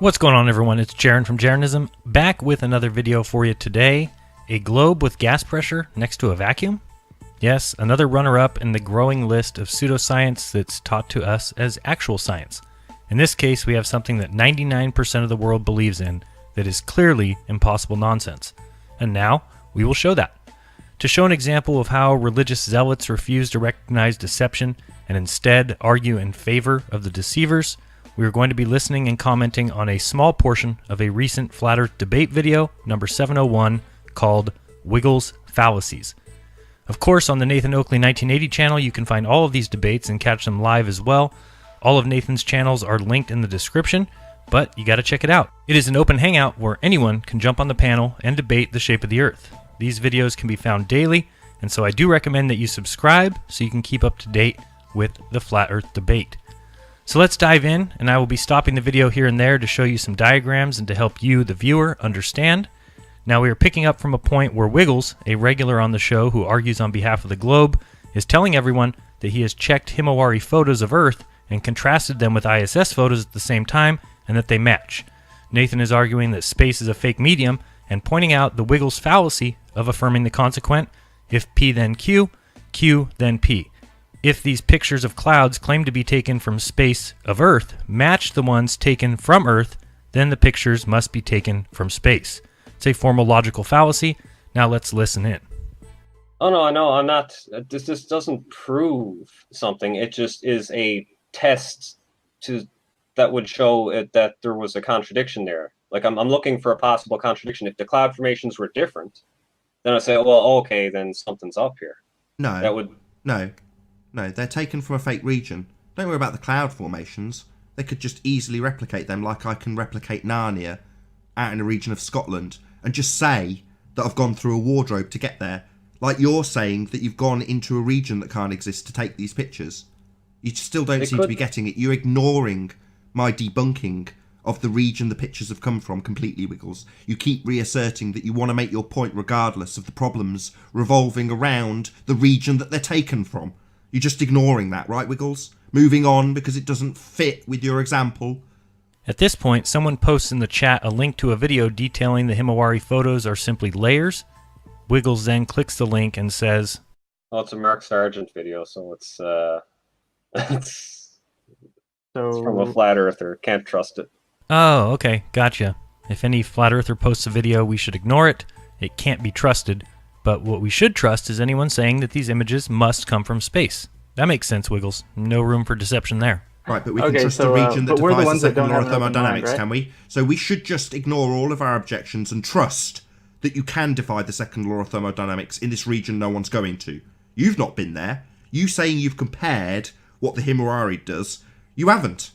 What's going on, everyone? It's Jaren from Jarenism, back with another video for you today. A globe with gas pressure next to a vacuum? Yes, another runner-up in the growing list of pseudoscience that's taught to us as actual science. In this case, we have something that 99% of the world believes in that is clearly impossible nonsense. And now, we will show that. To show an example of how religious zealots refuse to recognize deception and instead argue in favor of the deceivers, we are going to be listening and commenting on a small portion of a recent Flat Earth debate video, number 701, called Wiggles Fallacies. Of course, on the Nathan Oakley 1980 channel, you can find all of these debates and catch them live as well. All of Nathan's channels are linked in the description, but you gotta check it out. It is an open hangout where anyone can jump on the panel and debate the shape of the Earth. These videos can be found daily, and so I do recommend that you subscribe so you can keep up to date with the Flat Earth debate. So let's dive in, and I will be stopping the video here and there to show you some diagrams and to help you, the viewer, understand. Now we are picking up from a point where Wiggles, a regular on the show who argues on behalf of the globe, is telling everyone that he has checked Himawari photos of Earth and contrasted them with ISS photos at the same time, and that they match. Nathan is arguing that space is a fake medium and pointing out the Wiggles fallacy of affirming the consequent, if P then Q, Q then P. If these pictures of clouds claim to be taken from space of Earth match the ones taken from Earth, then the pictures must be taken from space. It's a formal logical fallacy. Now let's listen in. Oh no, I'm not. This just doesn't prove something. It just is a test that would show that there was a contradiction there. Like I'm looking for a possible contradiction. If the cloud formations were different, then I say, well, okay, then something's up here. No, they're taken from a fake region. Don't worry about the cloud formations. They could just easily replicate them like I can replicate Narnia out in a region of Scotland and just say that I've gone through a wardrobe to get there. Like you're saying that you've gone into a region that can't exist to take these pictures. You still don't seem to be getting it. You're ignoring my debunking of the region the pictures have come from completely, Wiggles. You keep reasserting that you want to make your point regardless of the problems revolving around the region that they're taken from. You're just ignoring that, right, Wiggles? Moving on because it doesn't fit with your example. At this point, someone posts in the chat a link to a video detailing the Himawari photos are simply layers. Wiggles then clicks the link and says, "Oh, it's a Mark Sargent video, so it's from a flat earther. Can't trust it." Oh, okay, gotcha. If any flat earther posts a video, we should ignore it. It can't be trusted. But what we should trust is anyone saying that these images must come from space. That makes sense, Wiggles. No room for deception there. Right, but we can trust the region that defies the second law of thermodynamics, right? Can we? So we should just ignore all of our objections and trust that you can defy the second law of thermodynamics in this region no one's going to. You've not been there. You saying you've compared what the Himawari does. You haven't.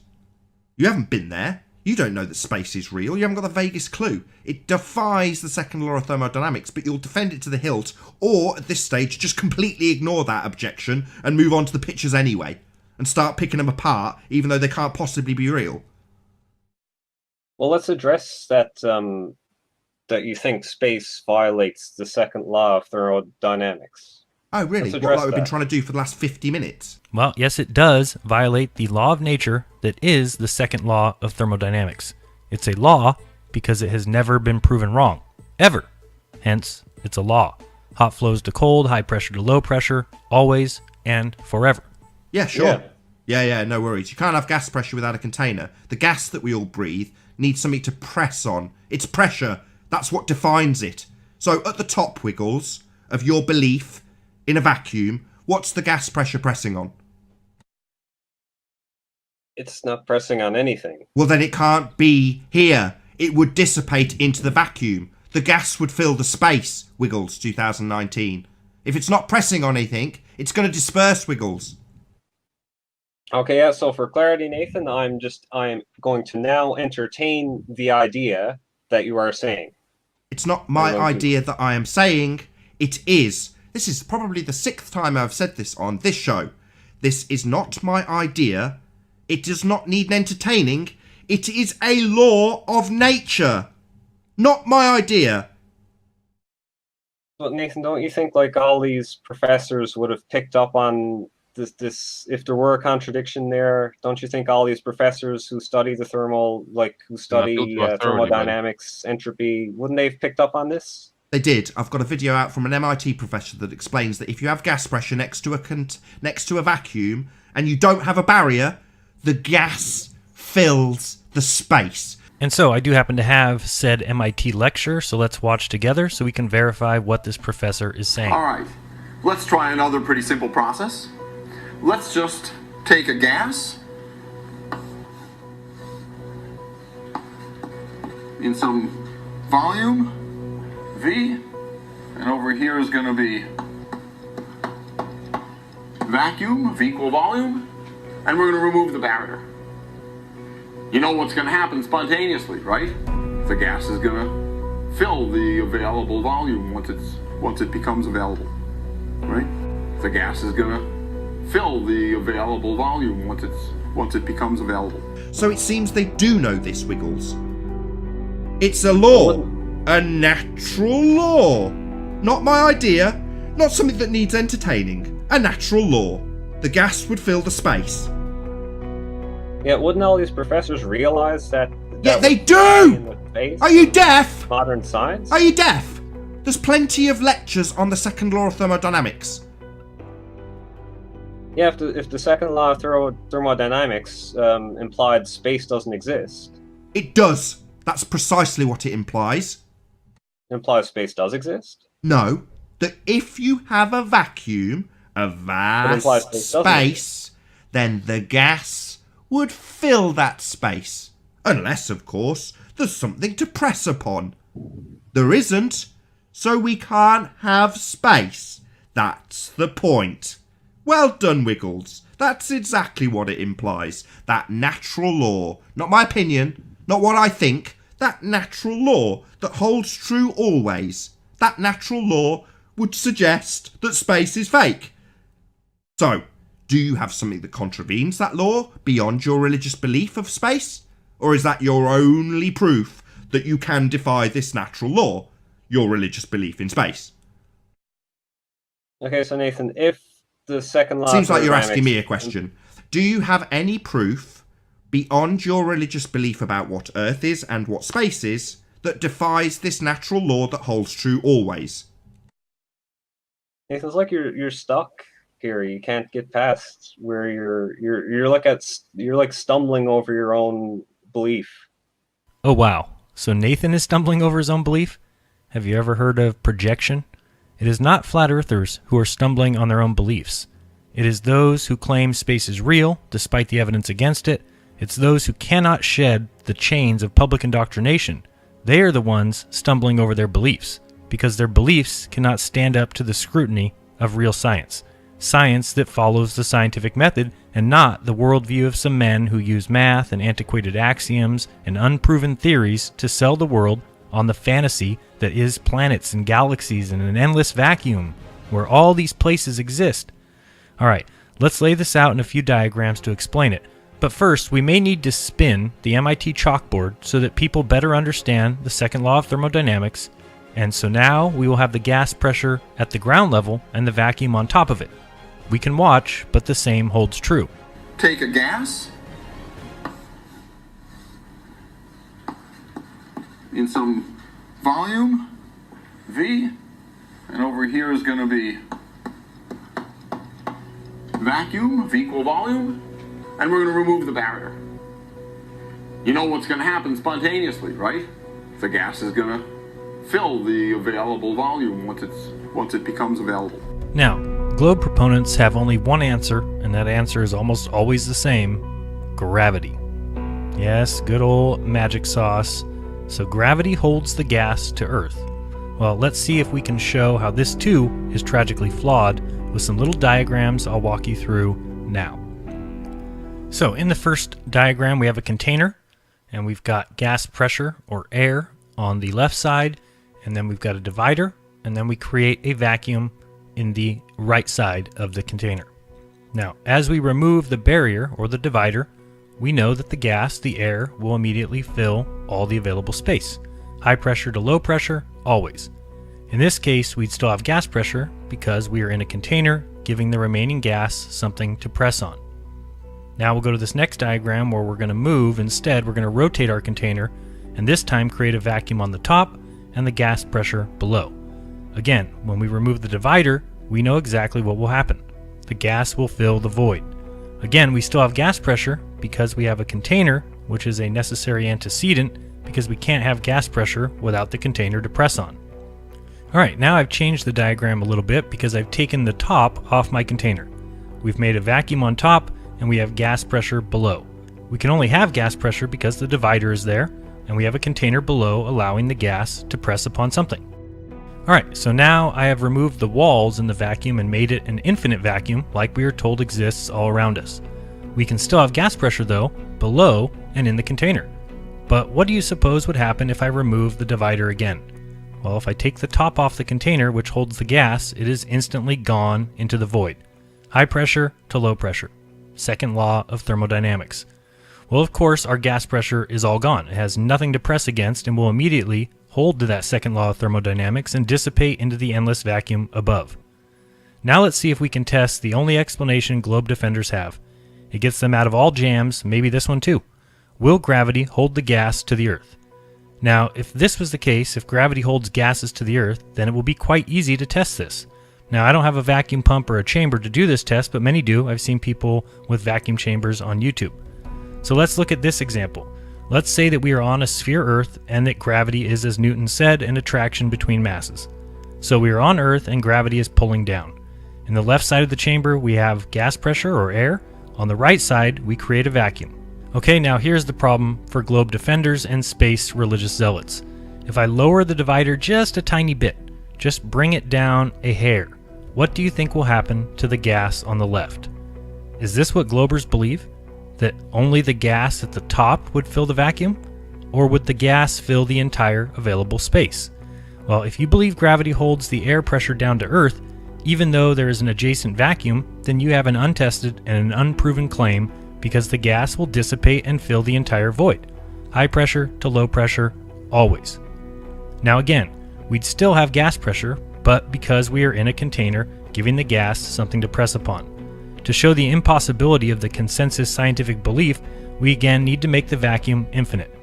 You haven't been there. You don't know that space is real. You haven't got the vaguest clue. It defies the second law of thermodynamics, but you'll defend it to the hilt, or at this stage, just completely ignore that objection and move on to the pictures anyway, and start picking them apart, even though they can't possibly be real. Well, let's address that that you think space violates the second law of thermodynamics. Oh, really? What, like we've been trying to do for the last 50 minutes? Well, yes, it does violate the law of nature that is the second law of thermodynamics. It's a law because it has never been proven wrong. Ever. Hence, it's a law. Hot flows to cold, high pressure to low pressure, always and forever. Yeah, sure. Yeah, no worries. You can't have gas pressure without a container. The gas that we all breathe needs something to press on. It's pressure. That's what defines it. So at the top, Wiggles, of your belief in a vacuum, what's the gas pressure pressing on? It's not pressing on anything. Well, then it can't be here. It would dissipate into the vacuum. The gas would fill the space, Wiggles 2019. If it's not pressing on anything, it's going to disperse, Wiggles. Okay, yeah, so for clarity, Nathan, I'm going to now entertain the idea that you are saying. It's not my idea that I am saying. It is. This is probably the 6th time I've said this on this show. This is not my idea. It does not need entertaining. It is a law of nature. Not my idea. But Nathan, don't you think like all these professors would have picked up on if there were a contradiction there, don't you think all these professors who study the who study thermodynamics, entropy, wouldn't they have picked up on this? They did. I've got a video out from an MIT professor that explains that if you have gas pressure next to a vacuum and you don't have a barrier, the gas fills the space. And so I do happen to have said MIT lecture, so let's watch together so we can verify what this professor is saying. All right, let's try another pretty simple process. Let's just take a gas in some volume, V, and over here is going to be vacuum, V equal volume, and we're going to remove the barrier. You know what's going to happen spontaneously, right? The gas is going to fill the available volume once it becomes available, right? The gas is going to fill the available volume once it becomes available. So it seems they do know this, Wiggles. It's a law, a natural law. Not my idea, not something that needs entertaining. A natural law. The gas would fill the space. Yeah, wouldn't all these professors realize that? Yeah, they do! Are you deaf? Modern science? Are you deaf? There's plenty of lectures on the second law of thermodynamics. Yeah, if the second law of thermodynamics implied space doesn't exist. It does. That's precisely what it implies. It implies space does exist? No. That if you have a vacuum, a vast space, then the gas would fill that space. Unless, of course, there's something to press upon. There isn't, so we can't have space. That's the point. Well done, Wiggles. That's exactly what it implies. That natural law. Not my opinion, not what I think. That natural law that holds true always. That natural law would suggest that space is fake. So, do you have something that contravenes that law beyond your religious belief of space? Or is that your only proof that you can defy this natural law, your religious belief in space? Okay, so Nathan, if the second law... Seems like you're asking me a question. Do you have any proof beyond your religious belief about what Earth is and what space is that defies this natural law that holds true always? Nathan, it's like you're stuck here. You can't get past where you're like stumbling over your own belief. Oh wow. So Nathan is stumbling over his own belief? Have you ever heard of projection? It is not flat earthers who are stumbling on their own beliefs. It is those who claim space is real, despite the evidence against it. It's those who cannot shed the chains of public indoctrination. They are the ones stumbling over their beliefs, because their beliefs cannot stand up to the scrutiny of real science. Science that follows the scientific method and not the worldview of some men who use math and antiquated axioms and unproven theories to sell the world on the fantasy that is planets and galaxies and an endless vacuum where all these places exist. Alright, let's lay this out in a few diagrams to explain it. But first, we may need to spin the MIT chalkboard so that people better understand the second law of thermodynamics. And so now we will have the gas pressure at the ground level and the vacuum on top of it. We can watch, but the same holds true. Take a gas in some volume, V, and over here is going to be vacuum, V equal volume, and we're going to remove the barrier. You know what's going to happen spontaneously, right? The gas is going to fill the available volume once it becomes available. Now, globe proponents have only one answer, and that answer is almost always the same: gravity. Yes, good old magic sauce. So gravity holds the gas to Earth. Well, let's see if we can show how this too is tragically flawed with some little diagrams I'll walk you through now. So in the first diagram we have a container, and we've got gas pressure or air on the left side, and then we've got a divider, and then we create a vacuum in the right side of the container. Now, as we remove the barrier or the divider, we know that the gas, the air, will immediately fill all the available space. High pressure to low pressure, always. In this case, we'd still have gas pressure because we are in a container giving the remaining gas something to press on. Now we'll go to this next diagram where we're going to move. Instead, we're going to rotate our container, and this time create a vacuum on the top and the gas pressure below. Again, when we remove the divider, we know exactly what will happen. The gas will fill the void. Again, we still have gas pressure because we have a container, which is a necessary antecedent because we can't have gas pressure without the container to press on. Alright, now I've changed the diagram a little bit because I've taken the top off my container. We've made a vacuum on top and we have gas pressure below. We can only have gas pressure because the divider is there and we have a container below allowing the gas to press upon something. Alright, so now I have removed the walls in the vacuum and made it an infinite vacuum like we are told exists all around us. We can still have gas pressure though, below and in the container. But what do you suppose would happen if I remove the divider again? Well, if I take the top off the container which holds the gas, it is instantly gone into the void. High pressure to low pressure. Second law of thermodynamics. Well, of course, our gas pressure is all gone. It has nothing to press against and will immediately hold to that second law of thermodynamics and dissipate into the endless vacuum above. Now let's see if we can test the only explanation globe defenders have. It gets them out of all jams, maybe this one too. Will gravity hold the gas to the Earth? Now, if this was the case, if gravity holds gases to the Earth, then it will be quite easy to test this. Now, I don't have a vacuum pump or a chamber to do this test, but many do. I've seen people with vacuum chambers on YouTube. So let's look at this example. Let's say that we are on a sphere Earth and that gravity is, as Newton said, an attraction between masses. So we are on Earth and gravity is pulling down. In the left side of the chamber, we have gas pressure or air. On the right side, we create a vacuum. Okay, now here's the problem for globe defenders and space religious zealots. If I lower the divider just a tiny bit, just bring it down a hair, what do you think will happen to the gas on the left? Is this what globers believe? That only the gas at the top would fill the vacuum? Or would the gas fill the entire available space? Well, if you believe gravity holds the air pressure down to Earth, even though there is an adjacent vacuum, then you have an untested and an unproven claim because the gas will dissipate and fill the entire void. High pressure to low pressure, always. Now again, we'd still have gas pressure, but because we are in a container, giving the gas something to press upon. To show the impossibility of the consensus scientific belief, we again need to make the vacuum infinite.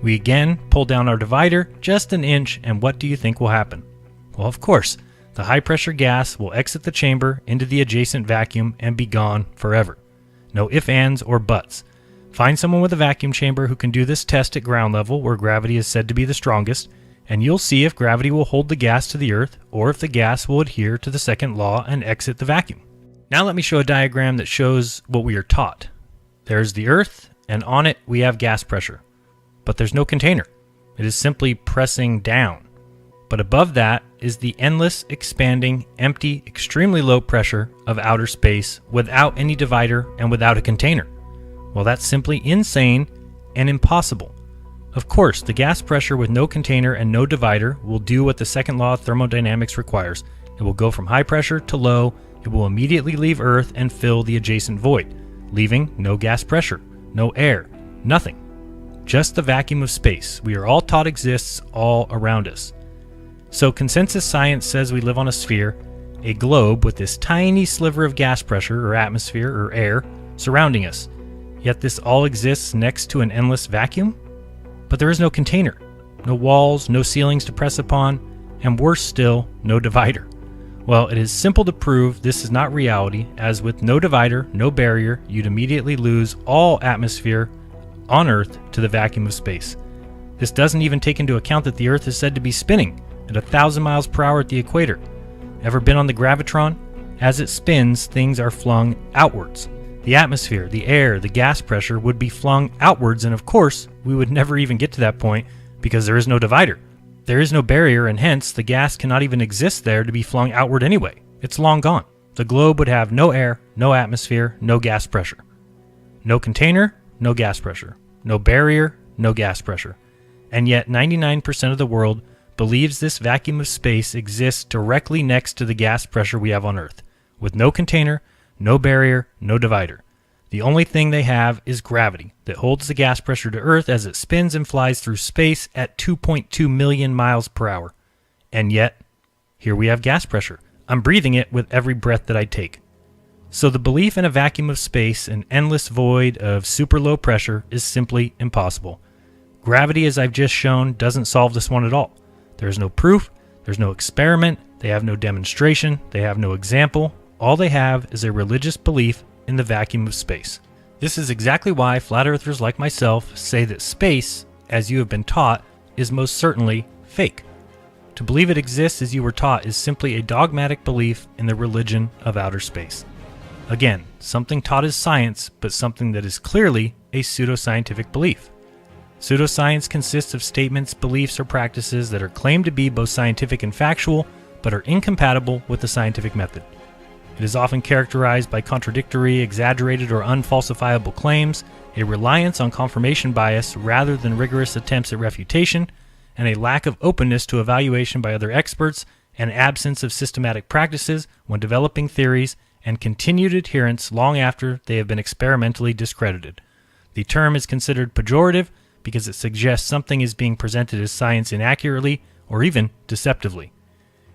We again pull down our divider just an inch, and what do you think will happen? Well, of course, the high pressure gas will exit the chamber into the adjacent vacuum and be gone forever. No ifs, ands, or buts. Find someone with a vacuum chamber who can do this test at ground level where gravity is said to be the strongest, and you'll see if gravity will hold the gas to the Earth or if the gas will adhere to the second law and exit the vacuum. Now let me show a diagram that shows what we are taught. There's the Earth, and on it we have gas pressure. But there's no container. It is simply pressing down. But above that is the endless, expanding, empty, extremely low pressure of outer space without any divider and without a container. Well, that's simply insane and impossible. Of course, the gas pressure with no container and no divider will do what the second law of thermodynamics requires. It will go from high pressure to low. It will immediately leave Earth and fill the adjacent void, leaving no gas pressure, no air, nothing. Just the vacuum of space we are all taught exists all around us. So consensus science says we live on a sphere, a globe with this tiny sliver of gas pressure or atmosphere or air surrounding us. Yet this all exists next to an endless vacuum? But there is no container, no walls, no ceilings to press upon, and worse still, no divider. Well, it is simple to prove this is not reality, as with no divider, no barrier, you'd immediately lose all atmosphere on Earth to the vacuum of space. This doesn't even take into account that the Earth is said to be spinning at 1,000 miles per hour at the equator. Ever been on the gravitron? As it spins, things are flung outwards. The atmosphere, the air, the gas pressure would be flung outwards, and of course, we would never even get to that point because there is no divider. There is no barrier, and hence the gas cannot even exist there to be flung outward anyway. It's long gone. The globe would have no air, no atmosphere, no gas pressure. No container, no gas pressure. No barrier, no gas pressure. And yet 99% of the world believes this vacuum of space exists directly next to the gas pressure we have on Earth, with no container, no barrier, no divider. The only thing they have is gravity that holds the gas pressure to Earth as it spins and flies through space at 2.2 million miles per hour. And yet, here we have gas pressure. I'm breathing it with every breath that I take. So the belief in a vacuum of space, an endless void of super low pressure, is simply impossible. Gravity, as I've just shown, doesn't solve this one at all. There is no proof, there's no experiment, they have no demonstration, they have no example. All they have is a religious belief in the vacuum of space. This is exactly why flat earthers like myself say that space, as you have been taught, is most certainly fake. To believe it exists as you were taught is simply a dogmatic belief in the religion of outer space. Again, something taught as science, but something that is clearly a pseudoscientific belief. Pseudoscience consists of statements, beliefs, or practices that are claimed to be both scientific and factual, but are incompatible with the scientific method. It is often characterized by contradictory, exaggerated, or unfalsifiable claims, a reliance on confirmation bias rather than rigorous attempts at refutation, and a lack of openness to evaluation by other experts, and absence of systematic practices when developing theories, and continued adherence long after they have been experimentally discredited. The term is considered pejorative because it suggests something is being presented as science inaccurately or even deceptively.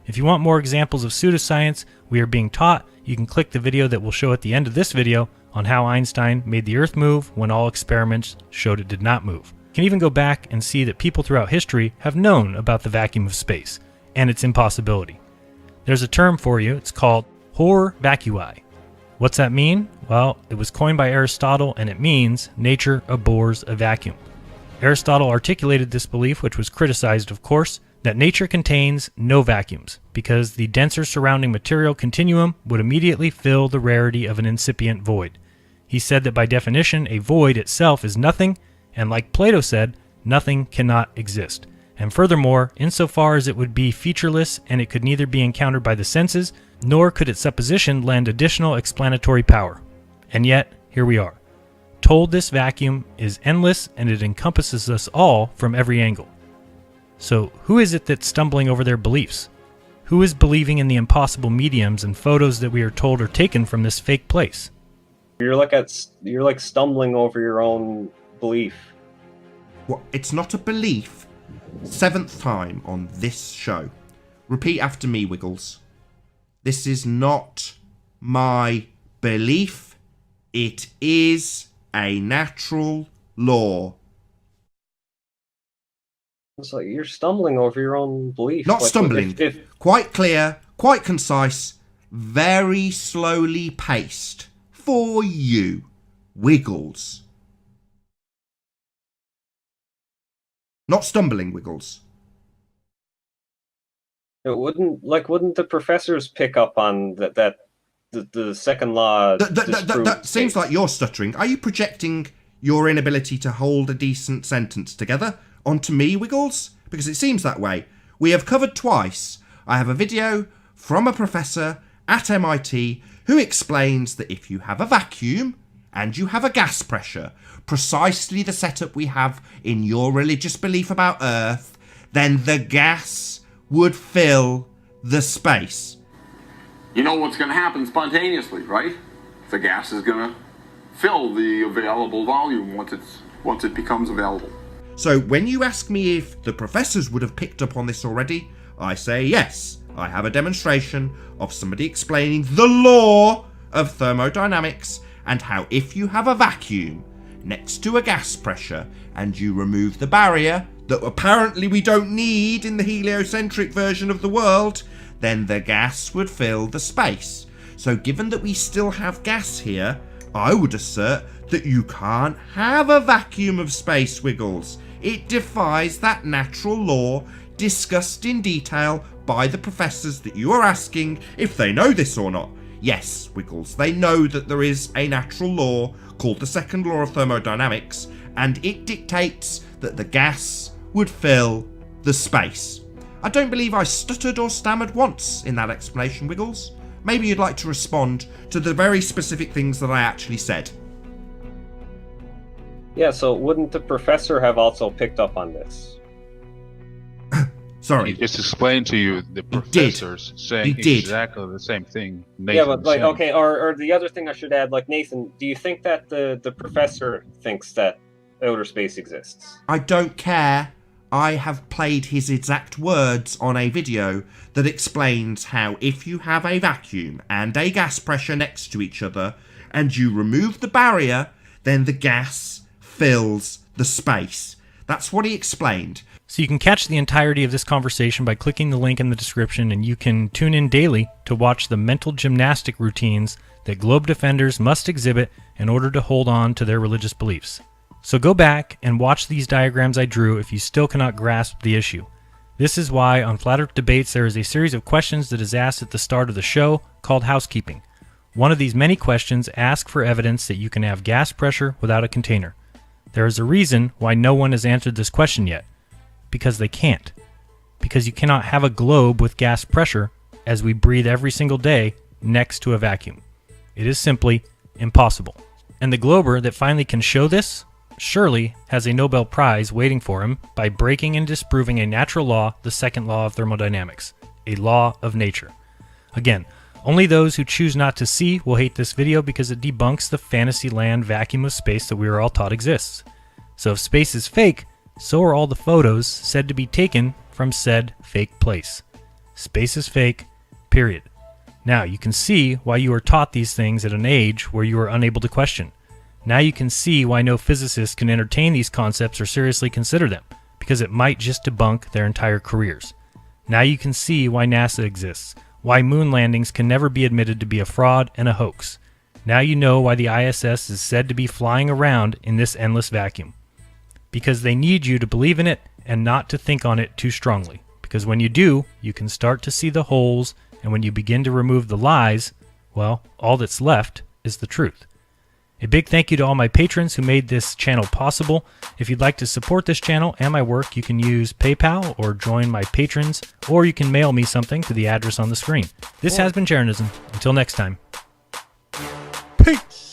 If you want more examples of pseudoscience we are being taught, you can click the video that we'll show at the end of this video on how Einstein made the Earth move when all experiments showed it did not move. You can even go back and see that people throughout history have known about the vacuum of space and its impossibility. There's a term for you, it's called hor vacui. What's that mean? Well, it was coined by Aristotle and it means nature abhors a vacuum. Aristotle articulated this belief, which was criticized of course, that nature contains no vacuums because the denser surrounding material continuum would immediately fill the rarity of an incipient void. He said that by definition a void itself is nothing, and like Plato said, nothing cannot exist. And furthermore, insofar as it would be featureless and it could neither be encountered by the senses, nor could its supposition lend additional explanatory power. And yet, here we are, told this vacuum is endless and it encompasses us all from every angle. So who is it that's stumbling over their beliefs? Who is believing in the impossible mediums and photos that we are told are taken from this fake place? You're like stumbling over your own belief. Well, it's not a belief. 7th time on this show. Repeat after me, Wiggles. This is not my belief. It is a natural law. It's like you're stumbling over your own belief. Not like, stumbling. Quite clear, quite concise, very slowly paced. For you, Wiggles. Not stumbling, Wiggles. It wouldn't the professors pick up on that the second law That seems like you're stuttering. Are you projecting your inability to hold a decent sentence together onto me, Wiggles? Because it seems that way. We have covered twice. I have a video from a professor at MIT who explains that if you have a vacuum and you have a gas pressure, precisely the setup we have in your religious belief about Earth, then the gas would fill the space. You know what's going to happen spontaneously, right? The gas is going to fill the available volume once it becomes available. So when you ask me if the professors would have picked up on this already, I say yes. I have a demonstration of somebody explaining the law of thermodynamics and how if you have a vacuum next to a gas pressure and you remove the barrier that apparently we don't need in the heliocentric version of the world, then the gas would fill the space. So given that we still have gas here, I would assert that you can't have a vacuum of space, Wiggles. It defies that natural law discussed in detail by the professors that you are asking if they know this or not. Yes, Wiggles, they know that there is a natural law called the second law of thermodynamics, and it dictates that the gas would fill the space. I don't believe I stuttered or stammered once in that explanation, Wiggles. Maybe you'd like to respond to the very specific things that I actually said. Yeah, so wouldn't the professor have also picked up on this? Sorry. He just explained to you the professors saying exactly the same thing. Nathan yeah, but like, saying. okay, or the other thing I should add, like Nathan, do you think that the professor thinks that outer space exists? I don't care. I have played his exact words on a video that explains how if you have a vacuum and a gas pressure next to each other and you remove the barrier, then the gas fills the space. That's what he explained. So you can catch the entirety of this conversation by clicking the link in the description, and you can tune in daily to watch the mental gymnastic routines that globe defenders must exhibit in order to hold on to their religious beliefs. So go back and watch these diagrams I drew if you still cannot grasp the issue. This is why on Flat Earth Debates there is a series of questions that is asked at the start of the show called housekeeping. One of these many questions asks for evidence that you can have gas pressure without a container. There is a reason why no one has answered this question yet. Because they can't. Because you cannot have a globe with gas pressure as we breathe every single day next to a vacuum. It is simply impossible. And the glober that finally can show this surely has a Nobel Prize waiting for him by breaking and disproving a natural law, the second law of thermodynamics, a law of nature. Again, only those who choose not to see will hate this video because it debunks the fantasy land vacuum of space that we are all taught exists. So if space is fake, so are all the photos said to be taken from said fake place. Space is fake, period. Now you can see why you are taught these things at an age where you are unable to question. Now you can see why no physicist can entertain these concepts or seriously consider them, because it might just debunk their entire careers. Now you can see why NASA exists, why moon landings can never be admitted to be a fraud and a hoax. Now you know why the ISS is said to be flying around in this endless vacuum. Because they need you to believe in it and not to think on it too strongly. Because when you do, you can start to see the holes, and when you begin to remove the lies, well, all that's left is the truth. A big thank you to all my patrons who made this channel possible. If you'd like to support this channel and my work, you can use PayPal or join my patrons, or you can mail me something to the address on the screen. This has been Jeranism. Until next time. Peace!